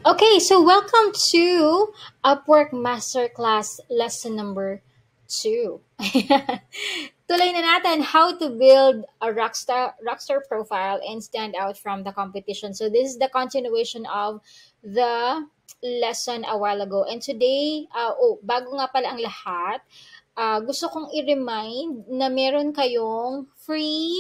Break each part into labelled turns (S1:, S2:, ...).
S1: Okay, so welcome to Upwork Masterclass lesson number 2. Tuloy na natin how to build a rockstar profile and stand out from the competition. So this is the continuation of the lesson a while ago. And today, bago nga pala ang lahat, gusto kong i-remind na meron kayong free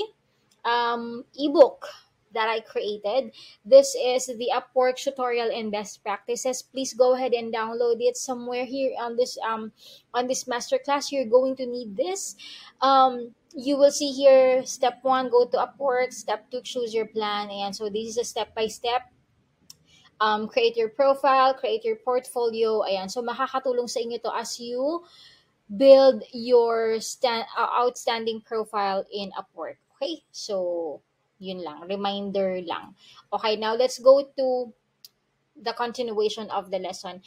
S1: ebook that I created. This is the Upwork tutorial and best practices. Please go ahead and download it somewhere here on this masterclass. You're going to need this. You will see here step 1, go to Upwork. Step 2, choose your plan. And so this is a step by step. Create your profile, create your portfolio. Ayan. So makakatulong sa inyo to as you build your outstanding profile in Upwork. Okay? So, yun lang. Reminder lang. Okay, now let's go to the continuation of the lesson.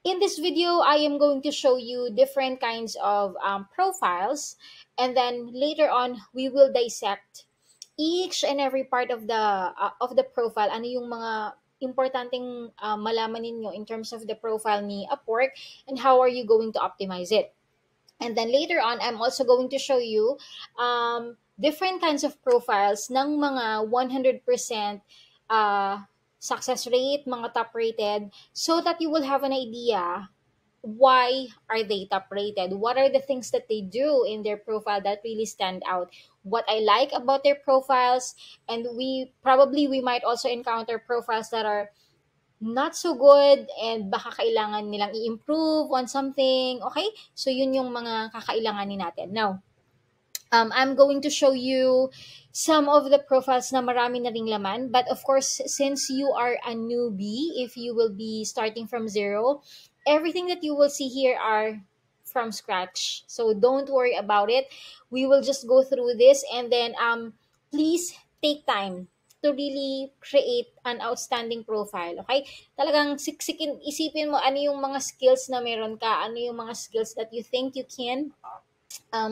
S1: In this video, I am going to show you different kinds of profiles, and then later on, we will dissect each and every part of the profile. Ano yung mga importanteng malaman ninyo in terms of the profile ni Upwork, and how are you going to optimize it. And then later on, I'm also going to show you different kinds of profiles ng mga 100% success rate, mga top rated, so that you will have an idea why are they top rated, what are the things that they do in their profile that really stand out, what I like about their profiles, and we might also encounter profiles that are not so good and baka kailangan nilang i-improve on something. Okay? So, yun yung mga kakailanganin natin. Now, I'm going to show you some of the profiles na marami na ring laman. But of course, since you are a newbie, if you will be starting from zero, everything that you will see here are from scratch. So don't worry about it. We will just go through this, and then please take time to really create an outstanding profile. Okay? Talagang siksikin, isipin mo ano yung mga skills na meron ka, ano yung mga skills that you think you can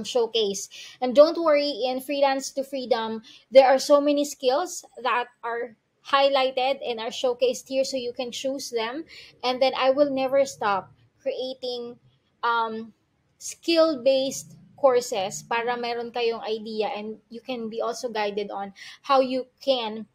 S1: showcase. And don't worry, in Freelance to Freedom, there are so many skills that are highlighted and are showcased here, so you can choose them. And then I will never stop creating skill-based courses para meron kayong idea, and you can be also guided on how you can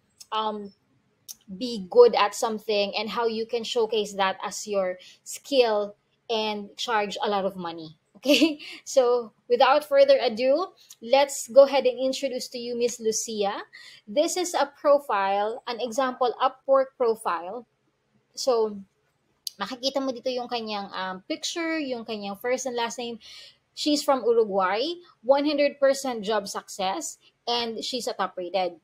S1: be good at something and how you can showcase that as your skill and charge a lot of money. Okay, so without further ado, let's go ahead and introduce to you Miss Lucia. This is a profile, an example Upwork profile. So, makikita mo dito yung kanyang picture, yung kanyang first and last name. She's from Uruguay, 100% job success, and she's a top rated.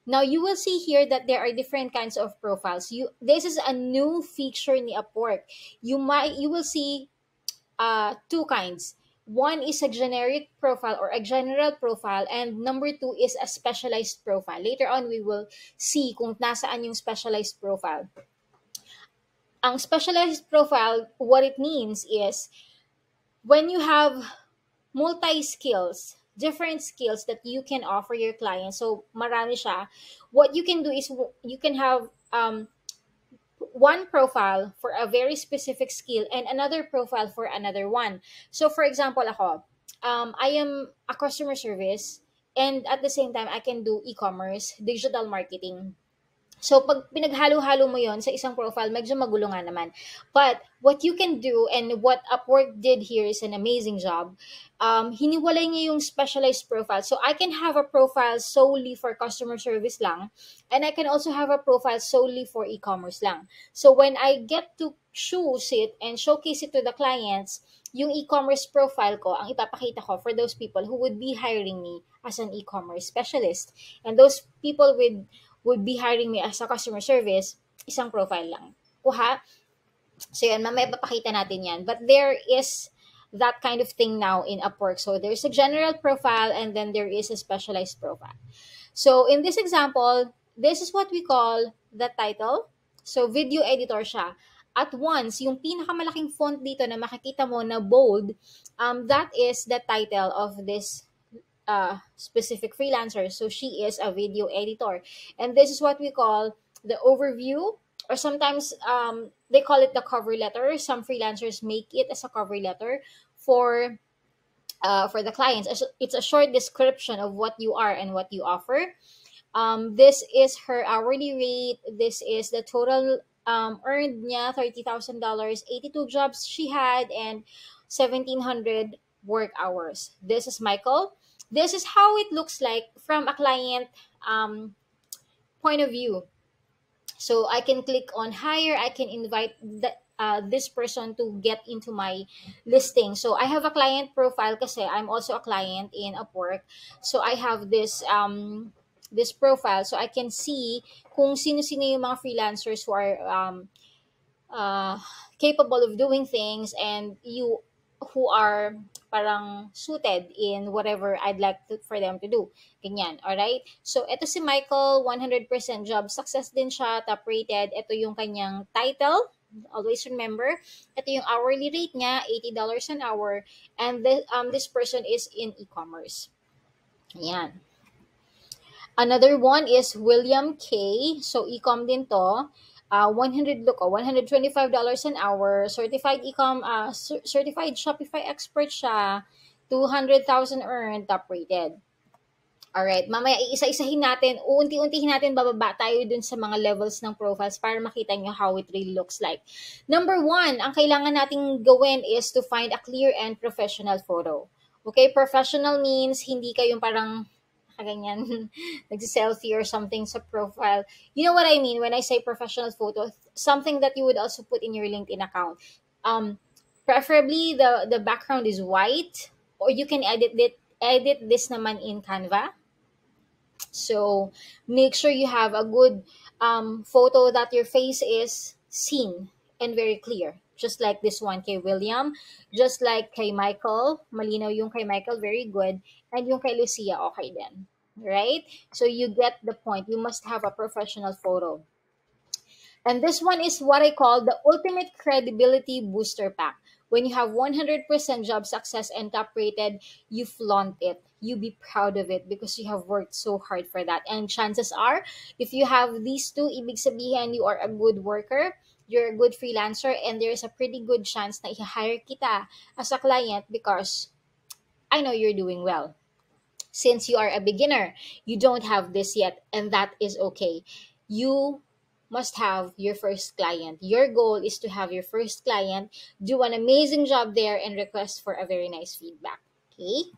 S1: Now, you will see here that there are different kinds of profiles. This is a new feature in Upwork. You will see two kinds. One is a generic profile or a general profile, and number two is a specialized profile. Later on, we will see kung nasaan yung specialized profile. Ang specialized profile, what it means is when you have multi-skills, different skills that you can offer your clients. So, marami siya. What you can do is you can have one profile for a very specific skill and another profile for another one. So, for example, ako, I am a customer service, and at the same time, I can do e-commerce, digital marketing. So, pag pinaghalo-halo mo yon sa isang profile, medyo magulo nga naman. But, what you can do, and what Upwork did here is an amazing job, hiniwalay niya yung specialized profile. So, I can have a profile solely for customer service lang, and I can also have a profile solely for e-commerce lang. So, when I get to choose it and showcase it to the clients, yung e-commerce profile ko, ang ipapakita ko for those people who would be hiring me as an e-commerce specialist. And those people would be hiring me as a customer service, isang profile lang. Kuha. So yan, mamaya papakita natin yan. But there is that kind of thing now in Upwork. So there's a general profile, and then there is a specialized profile. So in this example, this is what we call the title. So video editor siya. At once, yung pinakamalaking font dito na makikita mo na bold, that is the title of this specific freelancer. So she is a video editor. And this is what we call the overview or sometimes they call it the cover letter. Some freelancers make it as a cover letter for for the clients. It's a short description of what you are and what you offer. This is her hourly rate. This is the total earned niya, $30,000, 82 jobs she had, and 1,700 work hours. This is Michael. This is how it looks like from a client um, point of view. So I can click on hire. I can invite this person to get into my listing. So I have a client profile kasi I'm also a client in Upwork. So I have this profile, so I can see kung sino-sino yung mga freelancers who are uh, capable of doing things, and you who are parang suited in whatever I'd like for them to do. Ganyan, alright? So, ito si Michael, 100% job success din siya, top rated. Ito yung kanyang title. Always remember, ito yung hourly rate niya, $80 an hour. And this person is in e-commerce. Ayan. Another one is William K. So, e-com din to. 125 an hour. Certified e-com, certified Shopify expert siya. 200,000 earned, top rated. Alright, mamaya iisa-isahin natin, uunti-untihin natin, bababa tayo dun sa mga levels ng profiles para makita nyo how it really looks like. Number one, ang kailangan nating gawin is to find a clear and professional photo. Okay, professional means hindi kayong parang ganyan, nagsi-selfie or something sa profile. You know what I mean when I say professional photo? Something that you would also put in your LinkedIn account. Preferably, the background is white, or you can edit this naman in Canva. So, make sure you have a good photo that your face is seen and very clear. Just like this one kay William. Just like kay Michael. Malinaw yung kay Michael, very good. And yung kay Lucia, okay din. Right? So, you get the point. You must have a professional photo. And this one is what I call the ultimate credibility booster pack. When you have 100% job success and top rated, you flaunt it. You be proud of it because you have worked so hard for that. And chances are, if you have these two, ibig sabihin you are a good worker, you're a good freelancer, and there's a pretty good chance na i-hire kita as a client because I know you're doing well. Since you are a beginner, you don't have this yet, and that is okay. You must have your first client. Your goal is to have your first client, do an amazing job there, and request for a very nice feedback. Okay?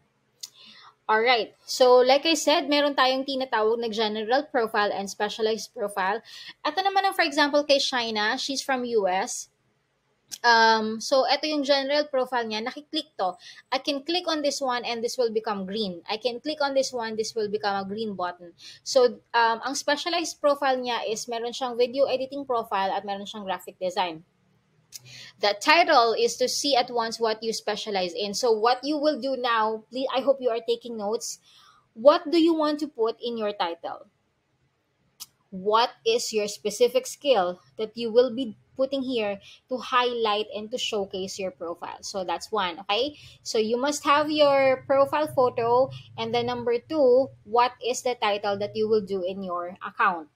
S1: Alright. So, like I said, meron tayong tinatawag na general profile and specialized profile. Ito naman ang, for example, kay Shaina. She's from US. So, ito yung general profile niya. Nakiklik to. I can click on this one and this will become green. I can click on this one, this will become a green button. So, ang specialized profile niya is meron siyang video editing profile at meron siyang graphic design. The title is to see at once what you specialize in. So, what you will do now, please, I hope you are taking notes. What do you want to put in your title? What is your specific skill that you will be putting here to highlight and to showcase your profile? So that's one, okay? So you must have your profile photo, and then number two, what is the title that you will do in your account?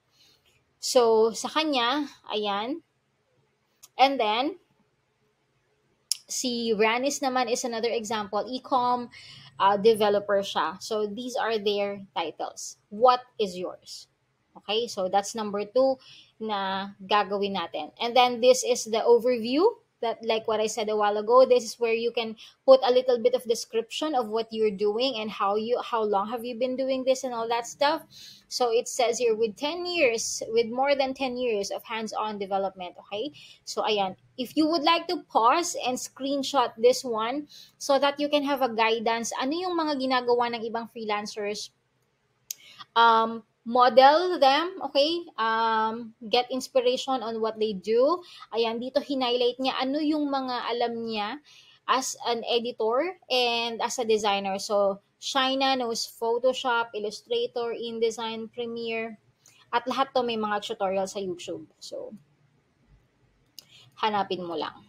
S1: So sa kanya, ayan. And then, si Ranis naman is another example, e-com developer siya. So these are their titles. What is yours? Okay, so that's number two na gagawin natin. And then this is the overview that, like what I said a while ago, this is where you can put a little bit of description of what you're doing and how long have you been doing this and all that stuff. So it says here with more than 10 years of hands-on development, okay? So ayan, if you would like to pause and screenshot this one so that you can have a guidance, ano yung mga ginagawa ng ibang freelancers, model them, okay? Get inspiration on what they do. Ayan, dito highlight niya ano yung mga alam niya as an editor and as a designer. So, Shaina knows Photoshop, Illustrator, InDesign, Premiere, at lahat to may mga tutorial sa YouTube. So, hanapin mo lang.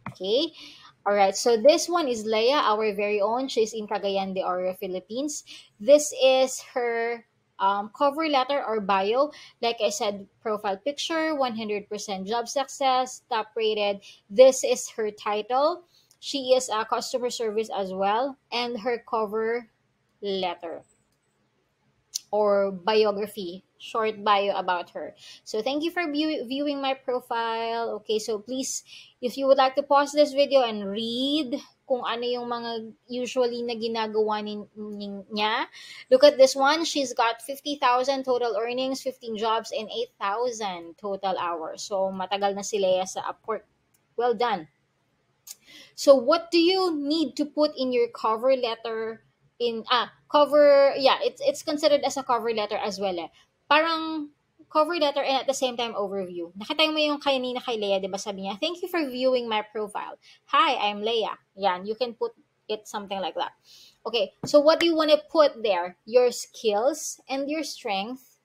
S1: Okay? Alright, so this one is Leia, our very own. She's in Cagayan de Oro, Philippines. This is her cover letter or bio. Like I said, profile picture, 100% job success, top rated. This is her title. She is a customer service as well, and her cover letter or biography, short bio about her. So thank you for viewing my profile. Okay, so please, if you would like to pause this video and read kung ano yung mga usually na ginagawa niya, look at this one. She's got 50,000 total earnings, 15 jobs, and 8,000 total hours. So matagal na si Leia sa Upwork. Well done. So what do you need to put in your cover letter in cover, yeah, it's considered as a cover letter as well eh. Parang cover letter and at the same time overview. Nakita mo yung kanina kay Leia, 'di ba? Sabi niya, "Thank you for viewing my profile. Hi, I'm Leia." Yan, you can put it something like that. Okay, so what do you want to put there? Your skills and your strength,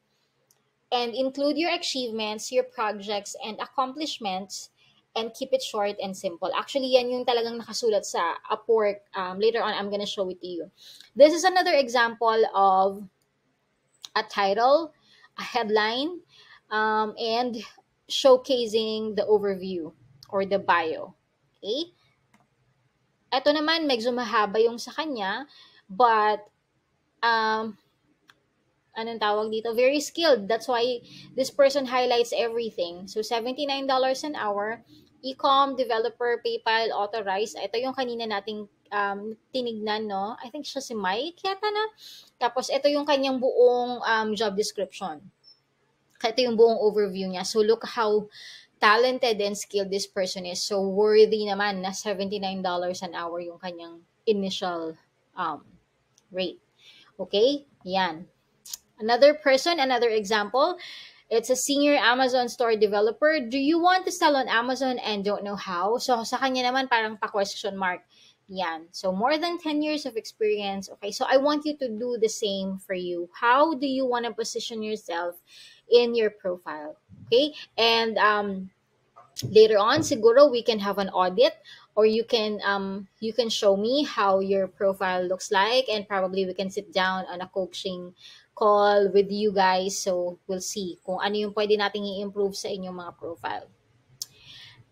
S1: and include your achievements, your projects, and accomplishments, and keep it short and simple. Actually, yan yung talagang nakasulat sa Upwork. Later on, I'm gonna show it to you. This is another example of a title, a headline, and showcasing the overview or the bio. Okay? Ito naman, medyo mahaba yung sa kanya, but anong tawag dito? Very skilled. That's why this person highlights everything. So, $79 an hour. E-com, developer, PayPal, authorized. Ito yung kanina nating tinignan, no? I think siya si Mike yata na. Tapos, ito yung kanyang buong job description. Ito yung buong overview niya. So, look how talented and skilled this person is. So, worthy naman na $79 an hour yung kanyang initial rate. Okay? Yan. Another person, another example, it's a senior Amazon store developer. Do you want to sell on Amazon and don't know how? So, sa kanya naman parang pa-question mark. Yan. So, more than 10 years of experience. Okay, so I want you to do the same for you. How do you want to position yourself in your profile? Okay? And later on, siguro we can have an audit, or you can show me how your profile looks like, and probably we can sit down on a coaching call with you guys, so we'll see kung ano yung pwede nating i-improve sa inyong mga profile.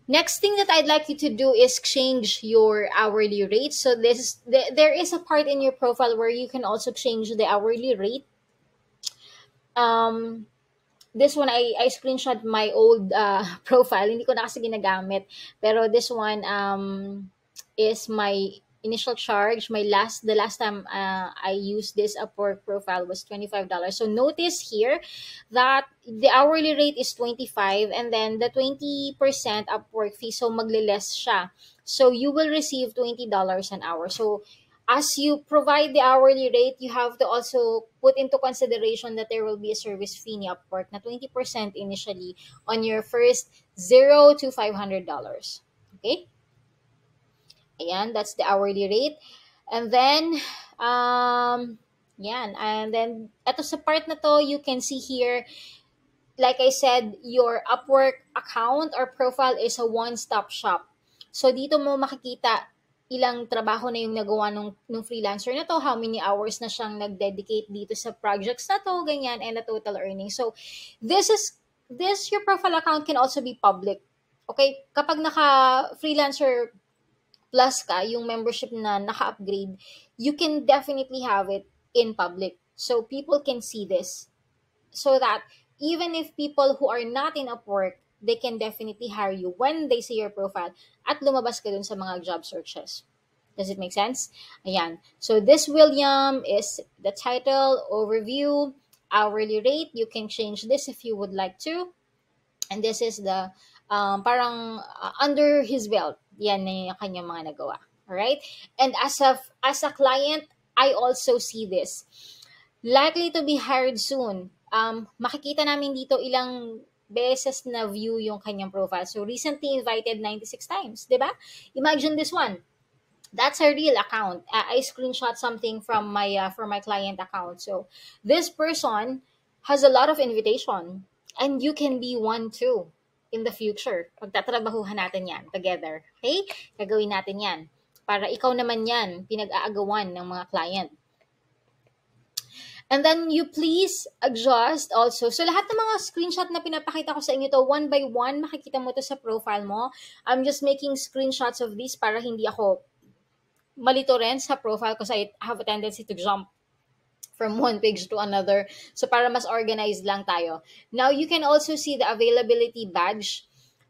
S1: Next thing that I'd like you to do is change your hourly rate. So there is a part in your profile where you can also change the hourly rate. This one, I screenshot my old profile. Hindi ko na kasi ginagamit. Pero this one is my initial charge. The last time I used this Upwork profile was $25. So notice here that the hourly rate is 25, and then the 20% Upwork fee, so magle-less siya. So you will receive $20 an hour. So as you provide the hourly rate, you have to also put into consideration that there will be a service fee ni Upwork na 20% initially on your first $0 to $500. Okay? Ayan, that's the hourly rate. And then, yan. And then, eto sa part na to, you can see here, like I said, your Upwork account or profile is a one-stop shop. So, dito mo makikita ilang trabaho na yung nagawa nung freelancer na to, how many hours na siyang nag-dedicate dito sa projects na to, ganyan, and the total earnings. So, your profile account can also be public. Okay? Kapag naka-freelancer plus ka, yung membership na naka-upgrade, you can definitely have it in public. So, people can see this. So that even if people who are not in Upwork, they can definitely hire you when they see your profile at lumabas ka dun sa mga job searches. Does it make sense? Ayan. So, this William is the title, overview, hourly rate. You can change this if you would like to. And this is the parang under his belt. Yan na yung kanyang mga nagawa. Alright? And as a client, I also see this. Likely to be hired soon. Makikita namin dito ilang beses na view yung kanyang profile. So, recently invited 96 times. Diba? Imagine this one. That's a real account. I screenshot something from my client account. So, this person has a lot of invitation. And you can be one too in the future. Pagtatrabahuhan natin yan together. Okay? Gagawin natin yan. Para ikaw naman yan, pinag-aagawan ng mga client. And then you please adjust also. So lahat ng mga screenshot na pinapakita ko sa inyo to, one by one, makikita mo to sa profile mo. I'm just making screenshots of this para hindi ako malito rin sa profile because I have a tendency to jump from one page to another. So para mas organized lang tayo. Now you can also see the availability badge.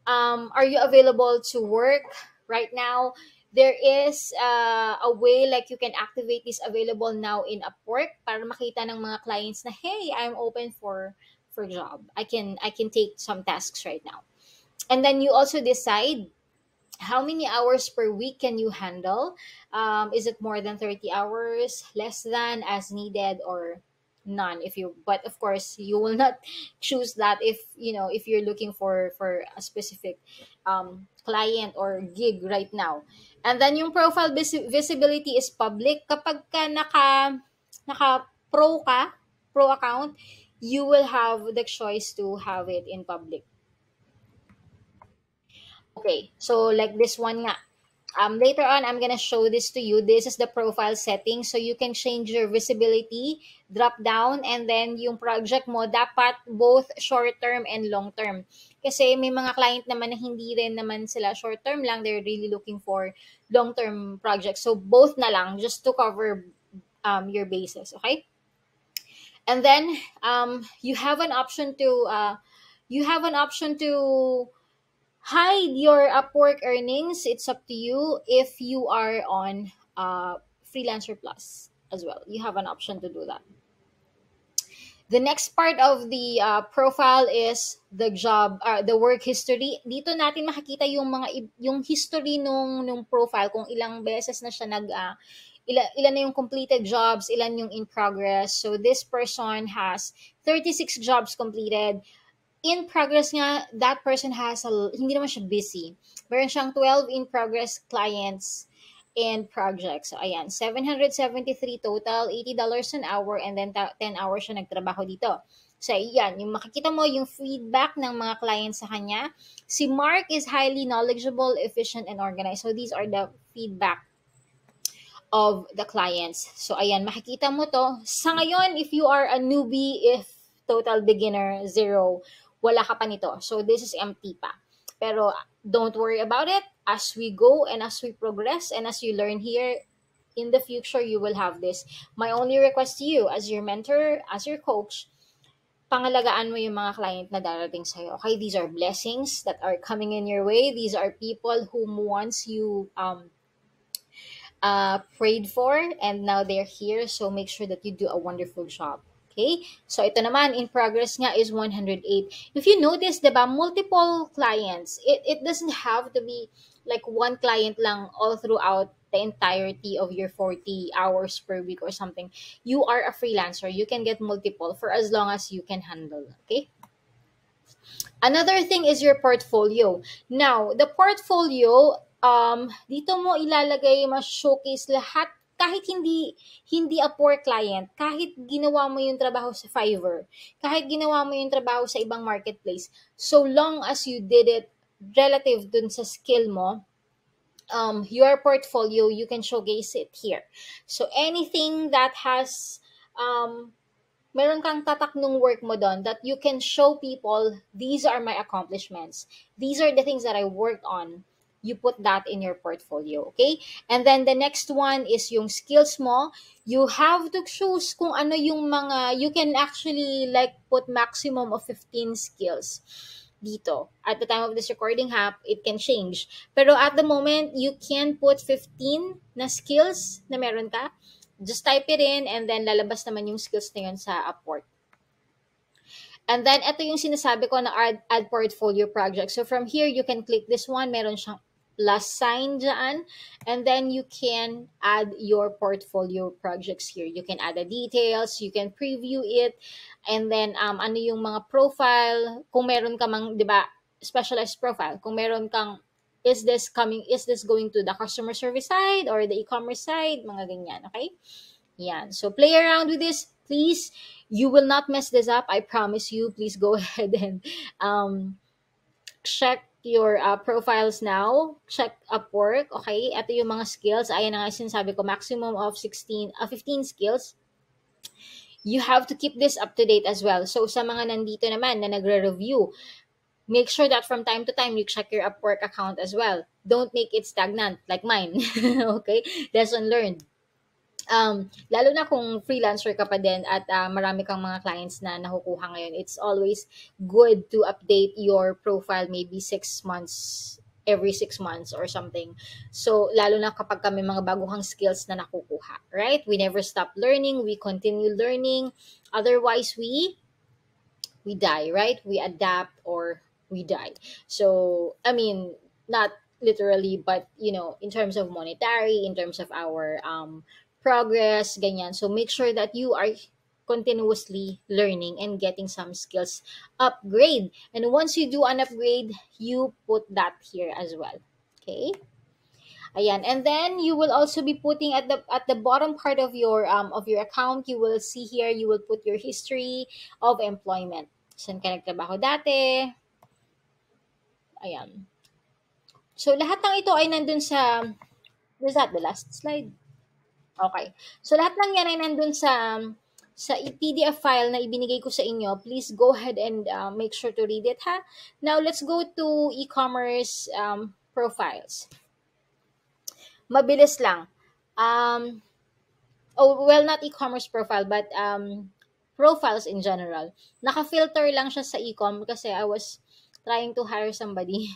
S1: Are you available to work right now? There is a way like you can activate this available now in Upwork para makita ng mga clients na, hey, I'm open for job. I can take some tasks right now. And then you also decide how many hours per week can you handle. Is it more than 30 hours, less than, as needed, or none? If you, but of course you will not choose that if if you're looking for a specific client or gig right now. And then yung profile visibility is public. Kapag ka naka pro account, you will have the choice to have it in public. Okay, so like this one nga. Later on, I'm gonna show this to you. This is the profile setting. So you can change your visibility, drop down, and then yung project mo, dapat both short-term and long-term. Kasi may mga client naman na hindi rin naman sila short-term lang. They're really looking for long-term projects. So both na lang, just to cover your bases, okay? And then you have an option to hide your Upwork earnings. It's up to you if you are on Freelancer Plus as well. You have an option to do that. The next part of the profile is the job, the work history. Dito natin makikita yung yung history nung profile, kung ilang beses na siya ilan na yung completed jobs, ilan yung in progress. So this person has 36 jobs completed. In progress nga, that person has hindi naman siya busy. Meron siyang 12 in progress clients and projects. So, ayan, 773 total, $80 an hour, and then 10 hours siya nagtrabaho dito. So, ayan, yung makikita mo yung feedback ng mga clients sa kanya. Si Mark is highly knowledgeable, efficient, and organized. So, these are the feedback of the clients. So, ayan, makikita mo to. Sa ngayon, if you are a newbie, if total beginner, zero, wala ka pa nito. So, this is empty pa. Pero, don't worry about it. As we go and as we progress and as you learn here, in the future, you will have this. My only request to you, as your mentor, as your coach, pangalagaan mo yung mga client na darating sa'yo. Okay, these are blessings that are coming in your way. These are people whom once you prayed for and now they're here. So make sure that you do a wonderful job. Okay? So ito naman, in progress nga is 108. If you notice, diba, multiple clients. It doesn't have to be like one client lang all throughout the entirety of your 40 hours per week or something. You are a freelancer. You can get multiple for as long as you can handle. Okay? Another thing is your portfolio. Now, the portfolio, dito mo ilalagay, mas-showcase lahat kahit hindi Upwork client, kahit ginawa mo yung trabaho sa Fiverr, kahit ginawa mo yung trabaho sa ibang marketplace, so long as you did it relative dun sa skill mo, your portfolio, you can showcase it here. So anything that has meron kang tatak nung work mo doon that you can show people, these are my accomplishments. These are the things that I worked on. You put that in your portfolio, okay? And then the next one is yung skills mo. You have to choose kung ano yung mga, you can actually like put maximum of 15 skills dito. At the time of this recording, it can change. Pero at the moment, you can put 15 na skills na meron ka. Just type it in and then lalabas naman yung skills na yun sa Upwork. And then, ito yung sinasabi ko na add portfolio project. So, from here, you can click this one. Meron siyang plus sign dyan. And then, you can add your portfolio projects here. You can add the details. You can preview it. And then, ano yung mga profile. Kung meron ka mang, di ba, specialized profile. Kung meron kang, is this going to the customer service side or the e-commerce side? Mga ganyan, okay? Yan. So, play around with this. Please, you will not mess this up. I promise you. Please go ahead and check your profiles now. Check Upwork. Okay? Ito yung mga skills. Ayan na nga sinasabi ko. Maximum of 15 skills. You have to keep this up to date as well. So sa mga nandito naman na nagre-review, make sure that from time to time you check your Upwork account as well. Don't make it stagnant like mine. Okay? Lesson learned. Lalo na kung freelancer ka pa din at marami kang mga clients na nakukuha ngayon, it's always good to update your profile maybe 6 months, every 6 months or something. So, lalo na kapag kami mga baguhang skills na nakukuha, right? We never stop learning, we continue learning. Otherwise, we die, right? We adapt or we die. So, I mean, not literally, but in terms of monetary, in terms of our progress, ganyan. So, make sure that you are continuously learning and getting some skills upgrade. And once you do an upgrade, you put that here as well. Okay? Ayan. And then you will also be putting at the bottom part of your account, you will see here, you will put your history of employment. Saan ka nagtrabaho dati? Ayan. So lahat ng ito ay nandun sa, is that the last slide? Okay. So lahat ng yan ay nandun sa PDF file na ibinigay ko sa inyo. Please go ahead and make sure to read it, ha? Now let's go to e-commerce profiles. Mabilis lang. Well, not e-commerce profile, but profiles in general. Naka-filter lang siya sa e-com kasi I was trying to hire somebody.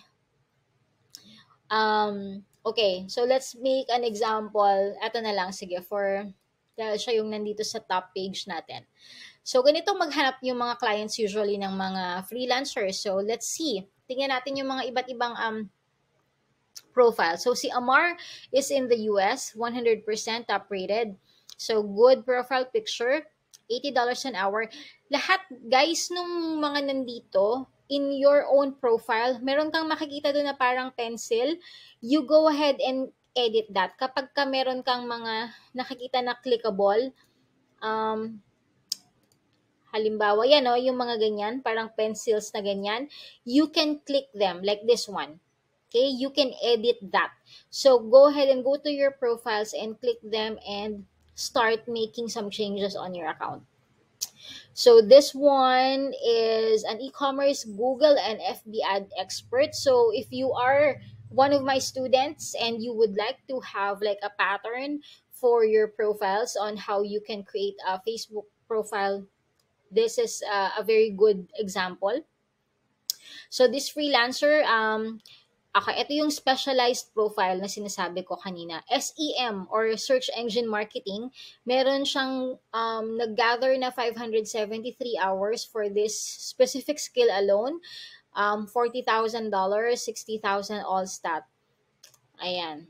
S1: Okay, so let's make an example. Ito na lang, sige, dahil siya yung nandito sa top page natin. So, ganito maghanap yung mga clients usually ng mga freelancers. So, let's see. Tingnan natin yung mga iba't ibang profile. So, si Amar is in the US, 100% top rated. So, good profile picture, $80 an hour. Lahat, guys, nung mga nandito, in your own profile, meron kang makikita doon na parang pencil. You go ahead and edit that. Kapag ka meron kang mga nakikita na clickable, halimbawa, yan yung mga ganyan, parang pencils na ganyan, you can click them like this one. Okay, you can edit that. So go ahead and go to your profiles and click them and start making some changes on your account. So this one is an e-commerce Google and FB ad expert. So if you are one of my students and you would like to have like a pattern for your profiles on how you can create a Facebook profile, this is a very good example. So this freelancer, okay, ito yung specialized profile na sinasabi ko kanina. SEM or Search Engine Marketing, meron siyang nag-gather na 573 hours for this specific skill alone. $40,000, 60,000 all stat. Ayan.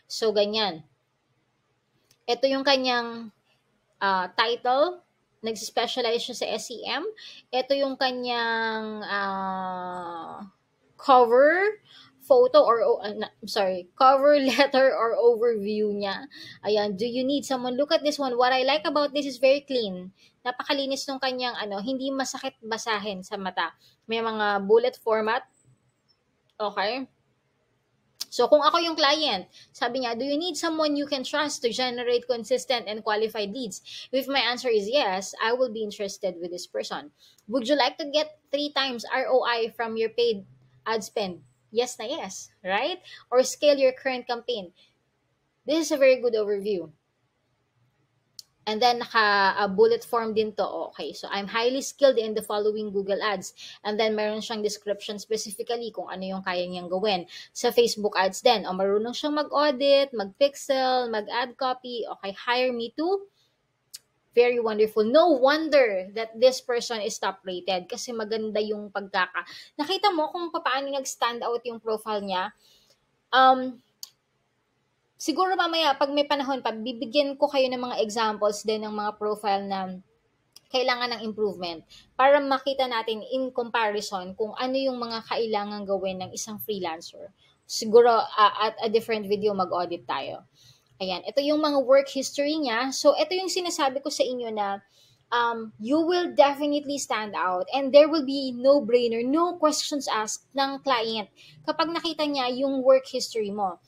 S1: So, ganyan. Ito yung kanyang title. Nag-specialize siya sa SEM. Ito yung kanyang cover photo or cover letter or overview niya. Ayan, do you need someone? Look at this one. What I like about this is very clean. Napakalinis nung kanyang hindi masakit basahin sa mata. May mga bullet format. Okay? So, kung ako yung client, sabi niya, do you need someone you can trust to generate consistent and qualified leads? If my answer is yes, I will be interested with this person. Would you like to get 3 times ROI from your paid ad spend? Yes na yes, right? Or scale your current campaign. This is a very good overview. And then, bullet form din to. Okay, so I'm highly skilled in the following Google Ads. And then, meron siyang description specifically kung ano yung kaya niyang gawin. Sa Facebook Ads din. O, marunong siyang mag-audit, mag-pixel, mag-ad copy. Okay, hire me too. Very wonderful. No wonder that this person is top rated kasi maganda yung nakita mo kung paano nag-stand out yung profile niya. Siguro mamaya, pag may panahon pa, bibigyan ko kayo ng mga examples din ng mga profile na kailangan ng improvement para makita natin in comparison kung ano yung mga kailangan gawin ng isang freelancer. Siguro at a different video mag-audit tayo. Ayan, ito yung mga work history niya. So, ito yung sinasabi ko sa inyo na you will definitely stand out and there will be no-brainer, no questions asked ng client kapag nakita niya yung work history mo.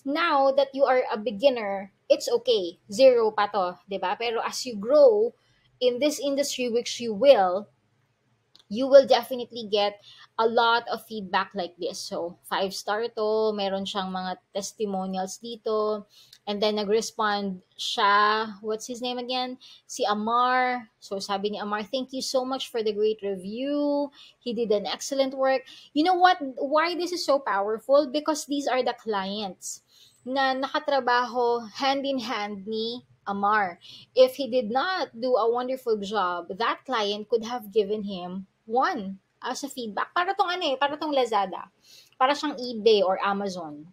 S1: Now that you are a beginner, it's okay. Zero pa to, 'di ba? Pero as you grow in this industry, which you will definitely get a lot of feedback like this. So, 5-star to, meron siyang mga testimonials dito, and then nag-respond siya, what's his name again? Si Amar. So, sabi ni Amar, thank you so much for the great review. He did an excellent work. You know what? Why this is so powerful? Because these are the clients na nakatrabaho hand in hand ni Amar. If he did not do a wonderful job, that client could have given him one as a feedback. Para tong ano eh, para tong Lazada. Para siyang eBay or Amazon.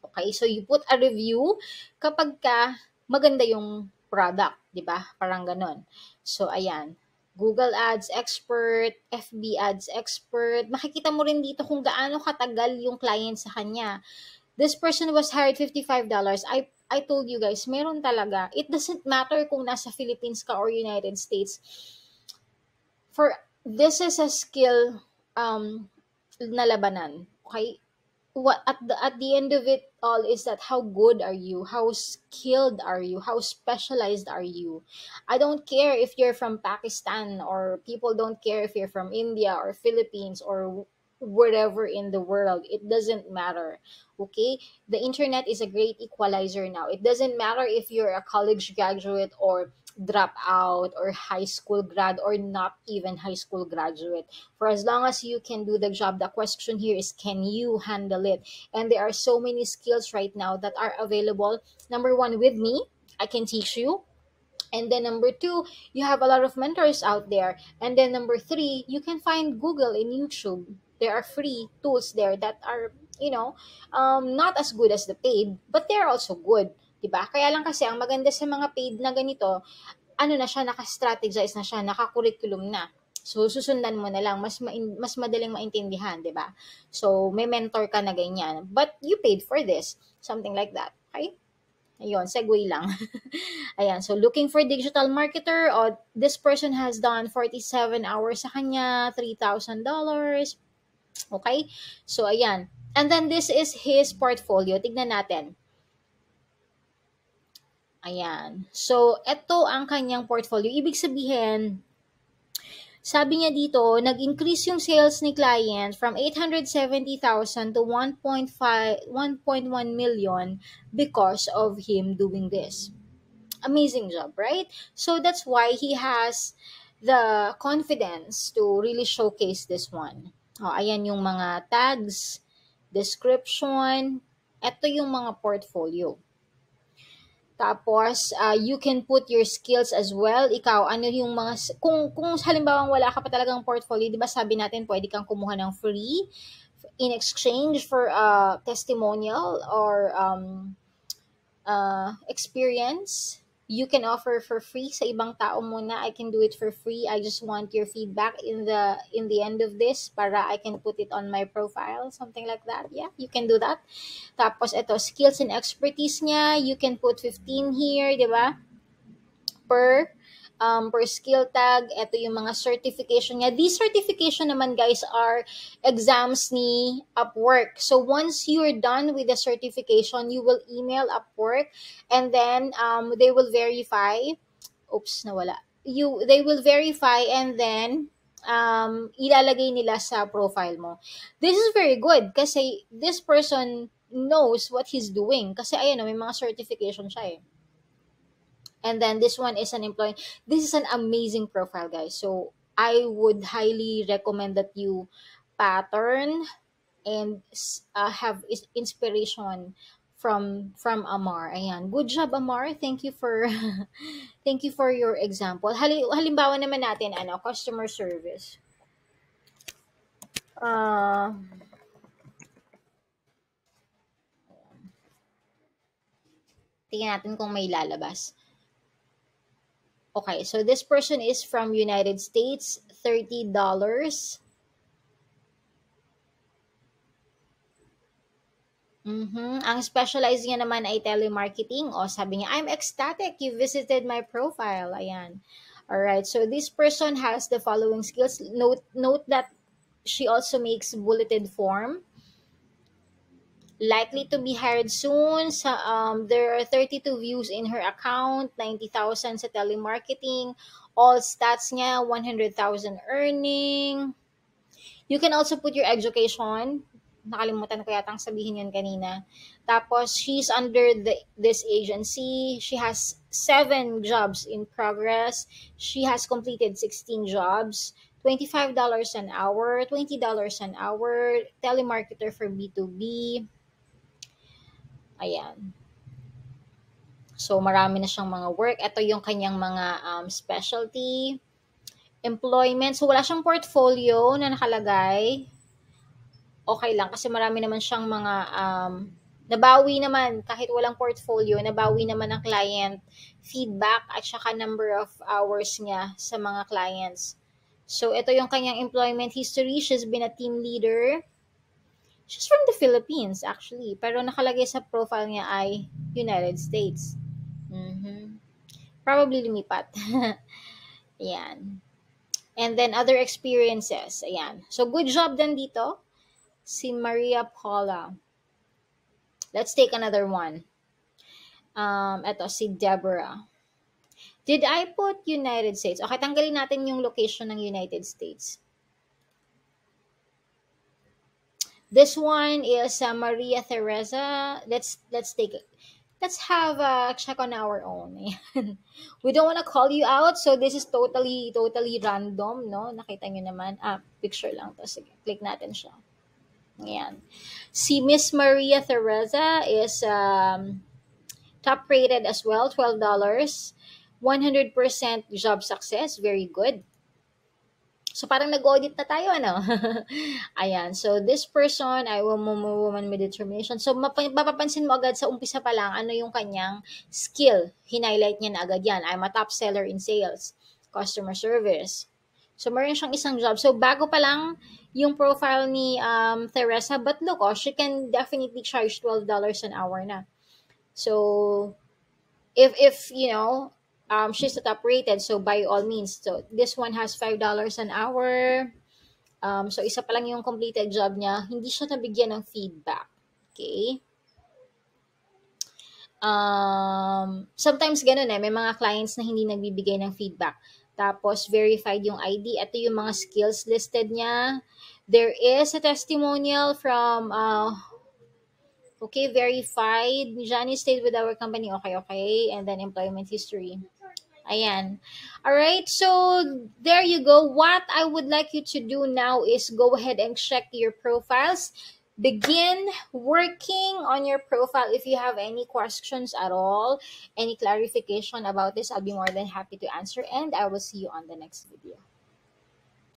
S1: Okay, so you put a review kapag ka maganda yung product, di ba? Parang ganon. So, ayan. Google Ads expert, FB Ads expert. Makikita mo rin dito kung gaano katagal yung client sa kanya. This person was hired $55. I told you guys, meron talaga. It doesn't matter kung nasa Philippines ka or United States. For this is a skill na labanan. Okay? What at the end of it all is that how good are you? How skilled are you? How specialized are you? I don't care if you're from Pakistan, or people don't care if you're from India or Philippines or wherever in the world. It doesn't matter. Okay? The internet is a great equalizer now. It doesn't matter if you're a college graduate or drop out or high school grad or not even high school graduate. For as long as you can do the job, the question here is, can you handle it? And there are so many skills right now that are available. Number one, with me, I can teach you. And then number two, you have a lot of mentors out there. And then number three, you can find Google and YouTube. There are free tools there that are, not as good as the paid, but they're also good. Diba? Kaya lang kasi ang maganda sa mga paid na ganito, ano na siya, naka-strategize na siya, naka-curriculum na. So, susundan mo na lang. Mas madaling maintindihan, di ba? So, may mentor ka na ganyan. But you paid for this. Something like that. Okay? Ayun, segue lang. Ayan, so looking for digital marketer, or this person has done 47 hours sa kanya, $3,000. Okay? So, ayan. And then this is his portfolio. Tignan natin. Ayan. So, ito ang kanyang portfolio. Ibig sabihin, sabi niya dito, nag-increase yung sales ni client from 870,000 to 1.1 million because of him doing this. Amazing job, right? So that's why he has the confidence to really showcase this one. Oh, ayan yung mga tags, description, ito yung mga portfolio. Tapos, you can put your skills as well. Ikaw, ano yung mga, kung halimbawa wala ka pa talagang portfolio, di ba sabi natin, pwede kang kumuha ng free in exchange for a testimonial or experience. You can offer for free sa ibang tao muna. I can do it for free. I just want your feedback in the end of this para I can put it on my profile, something like that. Yeah, you can do that. Tapos ito, skills and expertise niya, you can put 15 here, di ba? Per skill tag. Ito yung mga certification niya. These certification naman, guys, are exams ni Upwork. So once you're done with the certification, you will email Upwork, and then they will verify. Oops, nawala. They will verify, and then ilalagay nila sa profile mo. This is very good kasi this person knows what he's doing. Kasi ayan, may mga certification siya eh. And then this one is an employee. This is an amazing profile, guys. So I would highly recommend that you pattern and have inspiration from Amar. Ayan. Good job, Amar. Thank you for thank you for your example. Halimbawa naman natin customer service. Tingnan natin kung may lalabas. Okay, so this person is from United States, $30. Ang specialized niya naman ay telemarketing. O, sabi niya, I'm ecstatic you visited my profile. Ayan. Alright, so this person has the following skills. Note that she also makes bulleted form. Likely to be hired soon. There are 32 views in her account, 90,000 sa telemarketing. All stats niya, 100,000 earning. You can also put your education. Nakalimutan ko yatang sabihin yun kanina. Tapos, she's under this agency. She has 7 jobs in progress. She has completed 16 jobs. $25 an hour, $20 an hour, telemarketer for B2B. Ayan. So, marami na siyang mga work. Ito yung kanyang mga specialty. Employment. So, wala siyang portfolio na nakalagay. Okay lang kasi marami naman siyang mga nabawi naman kahit walang portfolio, nabawi naman ang client feedback at saka number of hours niya sa mga clients. So, ito yung kanyang employment history. She's been a team leader. She's from the Philippines, actually. Pero nakalagay sa profile niya ay United States. Mhm. Probably lumipat. Ayan. And then, other experiences. Ayan. So, good job din dito. Si Maria Paula. Let's take another one. Ito, si Deborah. Did I put United States? Okay, tanggalin natin yung location ng United States. This one is Maria Teresa. Let's take it. Let's have a check on our own. We don't want to call you out, so this is totally random, no? Nakita nyo naman. Picture lang to. Sige, click natin siya. Ayan. Si Miss Maria Teresa is top rated as well, $12. 100% job success. Very good. So, parang nag-audit na tayo, ano? Ayan. So, this person, I will woman with determination. So, mapapansin mo agad sa umpisa pa lang, ano yung kanyang skill. Hinighlight niya na agad yan. I'm a top seller in sales, customer service. So, meron siyang isang job. So, bago pa lang yung profile ni Teresa. But look, she can definitely charge $12 an hour na. So, if she's the top rated, so by all means, so this one has $5 an hour. So isa pa lang yung completed job niya, hindi siya nabigyan ng feedback. Okay? Sometimes ganun may mga clients na hindi nagbibigay ng feedback. Tapos verified yung ID. Ito yung mga skills listed niya. There is a testimonial from okay, verified. Johnny stayed with our company. Okay. And then employment history. Ayan. Alright, so there you go. What I would like you to do now is go ahead and check your profiles. Begin working on your profile. If you have any questions at all, any clarification about this, I'll be more than happy to answer, and I will see you on the next video.